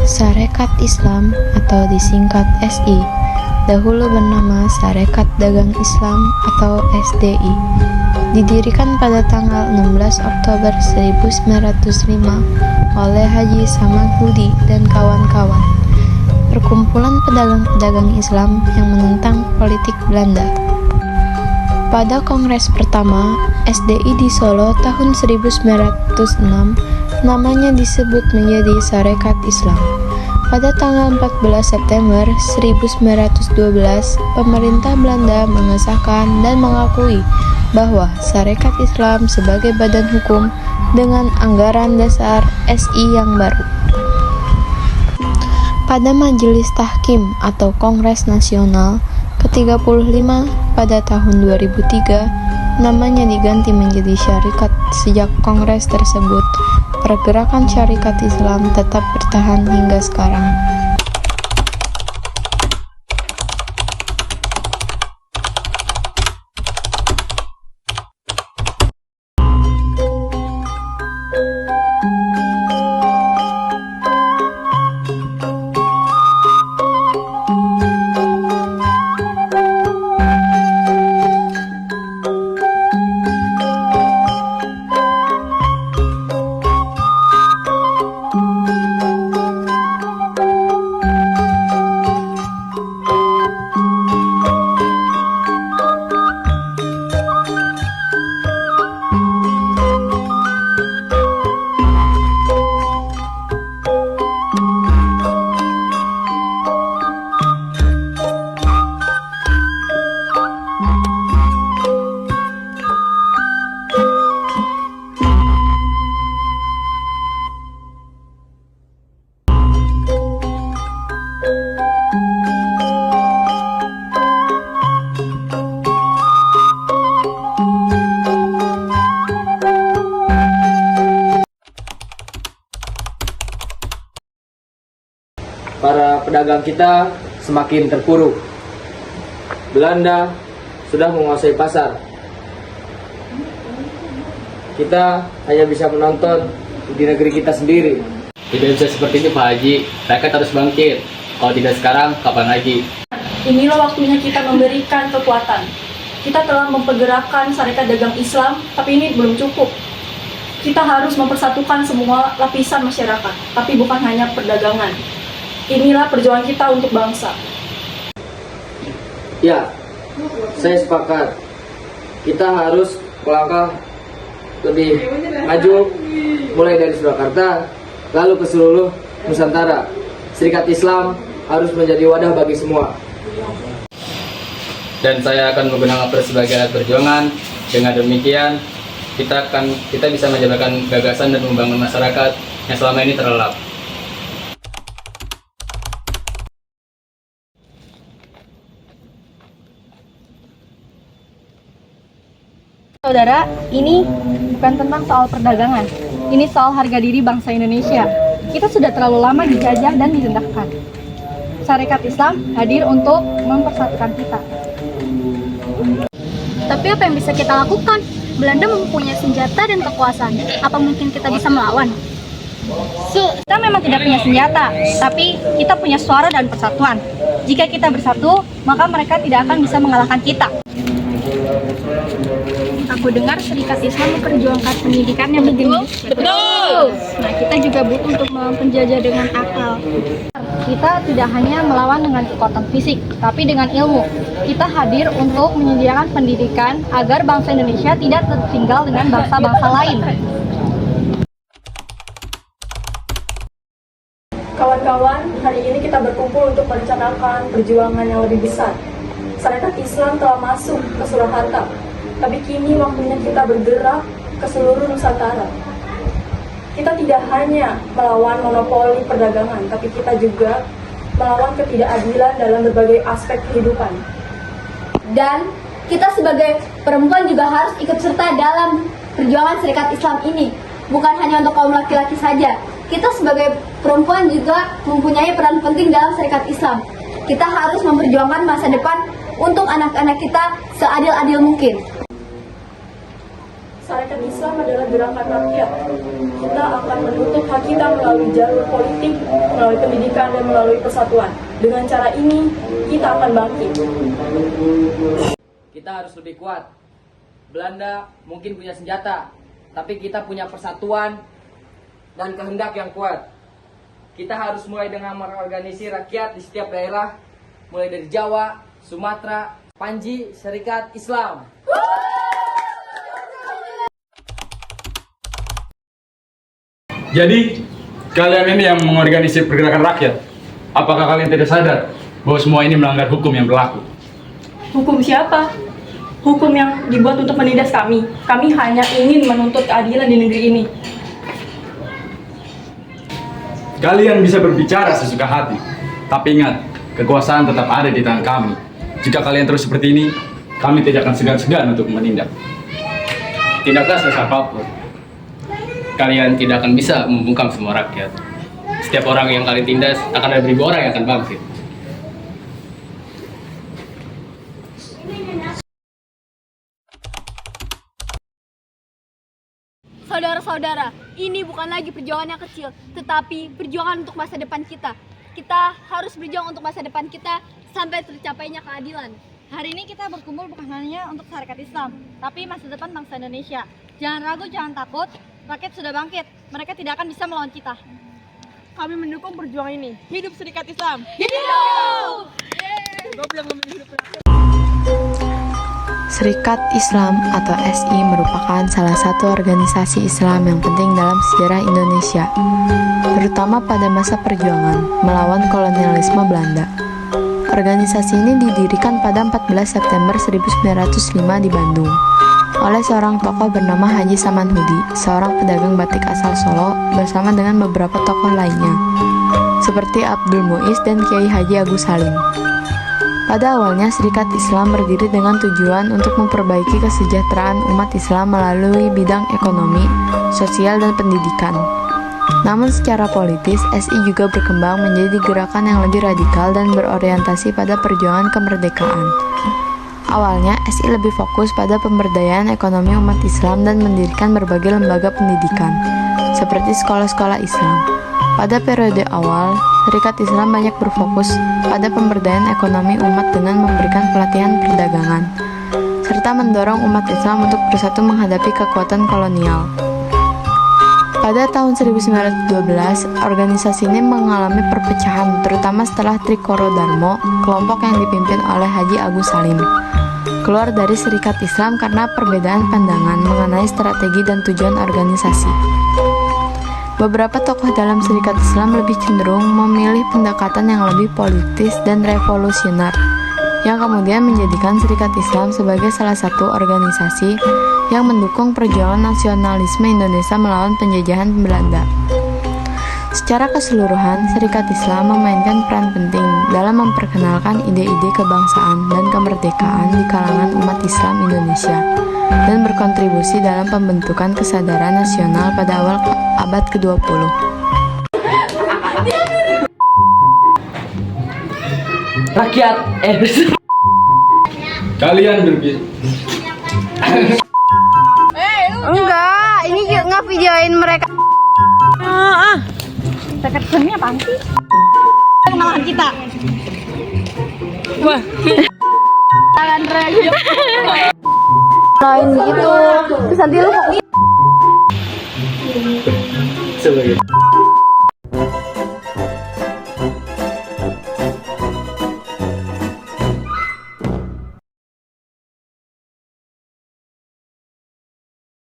Sarekat Islam atau disingkat SI, dahulu bernama Sarekat Dagang Islam atau SDI, didirikan pada tanggal 16 Oktober 1905 oleh Haji Samanhudi dan kawan-kawan, perkumpulan pedagang-pedagang Islam yang menentang politik Belanda. Pada kongres pertama SDI di Solo tahun 1906, namanya disebut menjadi Sarekat Islam. Pada tanggal 14 September 1912, pemerintah Belanda mengesahkan dan mengakui bahwa Sarekat Islam sebagai badan hukum dengan anggaran dasar SI yang baru. Pada Majelis Tahkim atau Kongres Nasional ke-35 pada tahun 2003, namanya diganti menjadi Syarikat. Sejak kongres tersebut, pergerakan Syarikat Islam tetap bertahan hingga sekarang. Para pedagang kita semakin terpuruk. Belanda sudah menguasai pasar. Kita hanya bisa menonton di negeri kita sendiri. Tidak bisa seperti ini Pak Haji, rakyat harus bangkit. Kalau tidak sekarang, kapan lagi? Inilah waktunya kita memberikan kekuatan. Kita telah mempergerakkan Sarekat Dagang Islam, tapi ini belum cukup. Kita harus mempersatukan semua lapisan masyarakat, tapi bukan hanya perdagangan. Inilah perjuangan kita untuk bangsa. Ya, saya sepakat. Kita harus melangkah lebih maju, mulai dari Surakarta, lalu ke seluruh Nusantara. Serikat Islam harus menjadi wadah bagi semua. Dan saya akan menggunakan sebagai alat perjuangan. Dengan demikian, kita bisa menjalankan gagasan dan membangun masyarakat yang selama ini terlelap. Saudara, ini bukan tentang soal perdagangan. Ini soal harga diri bangsa Indonesia. Kita sudah terlalu lama dijajah dan direndahkan. Sarekat Islam hadir untuk mempersatukan kita. Tapi apa yang bisa kita lakukan? Belanda mempunyai senjata dan kekuasaan. Apa mungkin kita bisa melawan? Kita memang tidak punya senjata, tapi kita punya suara dan persatuan. Jika kita bersatu, maka mereka tidak akan bisa mengalahkan kita. Aku dengar Serikat Islam memperjuangkan pendidikan yang begini. Betul! Nah, kita juga butuh untuk melawan penjajah dengan akal. Kita tidak hanya melawan dengan kekuatan fisik, tapi dengan ilmu. Kita hadir untuk menyediakan pendidikan agar bangsa Indonesia tidak tertinggal dengan bangsa-bangsa lain. Kawan-kawan, hari ini kita berkumpul untuk merencanakan perjuangan yang lebih besar. Sarekat Islam telah masuk ke Surakarta, tapi kini waktunya kita bergerak ke seluruh Nusantara. Kita tidak hanya melawan monopoli perdagangan, tapi kita juga melawan ketidakadilan dalam berbagai aspek kehidupan. Dan kita sebagai perempuan juga harus ikut serta dalam perjuangan Serikat Islam ini. Bukan hanya untuk kaum laki-laki saja. Kita sebagai perempuan juga mempunyai peran penting dalam Serikat Islam. Kita harus memperjuangkan masa depan untuk anak-anak kita seadil-adil mungkin. Sarekat Islam adalah gerakan rakyat. Kita akan menuntut hak kita melalui jalur politik, melalui pendidikan, dan melalui persatuan. Dengan cara ini, kita akan bangkit. Kita harus lebih kuat. Belanda mungkin punya senjata, tapi kita punya persatuan dan kehendak yang kuat. Kita harus mulai dengan mengorganisasi rakyat di setiap daerah, mulai dari Jawa, Sumatera, Panji, Serikat Islam. Jadi, kalian ini yang mengorganisir pergerakan rakyat. Apakah kalian tidak sadar bahwa semua ini melanggar hukum yang berlaku? Hukum siapa? Hukum yang dibuat untuk menindas kami. Kami hanya ingin menuntut keadilan di negeri ini. Kalian bisa berbicara sesuka hati, tapi ingat, kekuasaan tetap ada di tangan kami. Jika kalian terus seperti ini, kami tidak akan segan-segan untuk menindak. Tidaklah apapun, kalian tidak akan bisa membungkam semua rakyat. Setiap orang yang kalian tindas akan ada 1000 orang yang akan bangkit. Saudara-saudara, ini bukan lagi perjuangan yang kecil, tetapi perjuangan untuk masa depan kita. Kita harus berjuang untuk masa depan kita sampai tercapainya keadilan. Hari ini kita berkumpul bukan hanya untuk Sarekat Islam, tapi masa depan bangsa Indonesia. Jangan ragu, jangan takut, rakyat sudah bangkit. Mereka tidak akan bisa melawan kita. Kami mendukung perjuangan ini. Hidup Serikat Islam! Serikat Islam atau SI merupakan salah satu organisasi Islam yang penting dalam sejarah Indonesia, terutama pada masa perjuangan melawan kolonialisme Belanda. Organisasi ini didirikan pada 14 September 1905 di Bandung oleh seorang tokoh bernama Haji Samanhudi, seorang pedagang batik asal Solo bersama dengan beberapa tokoh lainnya, seperti Abdul Muiz dan Kiai Haji Agus Salim. Pada awalnya, Serikat Islam berdiri dengan tujuan untuk memperbaiki kesejahteraan umat Islam melalui bidang ekonomi, sosial, dan pendidikan. Namun secara politis, SI juga berkembang menjadi gerakan yang lebih radikal dan berorientasi pada perjuangan kemerdekaan. Awalnya, SI lebih fokus pada pemberdayaan ekonomi umat Islam dan mendirikan berbagai lembaga pendidikan, seperti sekolah-sekolah Islam. Pada periode awal, Serikat Islam banyak berfokus pada pemberdayaan ekonomi umat dengan memberikan pelatihan perdagangan, serta mendorong umat Islam untuk bersatu menghadapi kekuatan kolonial. Pada tahun 1912, organisasi ini mengalami perpecahan, terutama setelah Trikoro Darmo, kelompok yang dipimpin oleh Haji Agus Salim, keluar dari Serikat Islam karena perbedaan pandangan mengenai strategi dan tujuan organisasi. Beberapa tokoh dalam Serikat Islam lebih cenderung memilih pendekatan yang lebih politis dan revolusioner, yang kemudian menjadikan Serikat Islam sebagai salah satu organisasi yang mendukung perjuangan nasionalisme Indonesia melawan penjajahan Belanda. Secara keseluruhan, Serikat Islam memainkan peran penting dalam memperkenalkan ide-ide kebangsaan dan kemerdekaan di kalangan umat Islam Indonesia dan berkontribusi dalam pembentukan kesadaran nasional pada awal abad ke-20. Rakyat, Kalian berbicara. Enggak, ini nggak videoin mereka. Sarekat Islam ini apaan sih? Pengalaman kita. Lain gitu. Terus nanti lu sebagai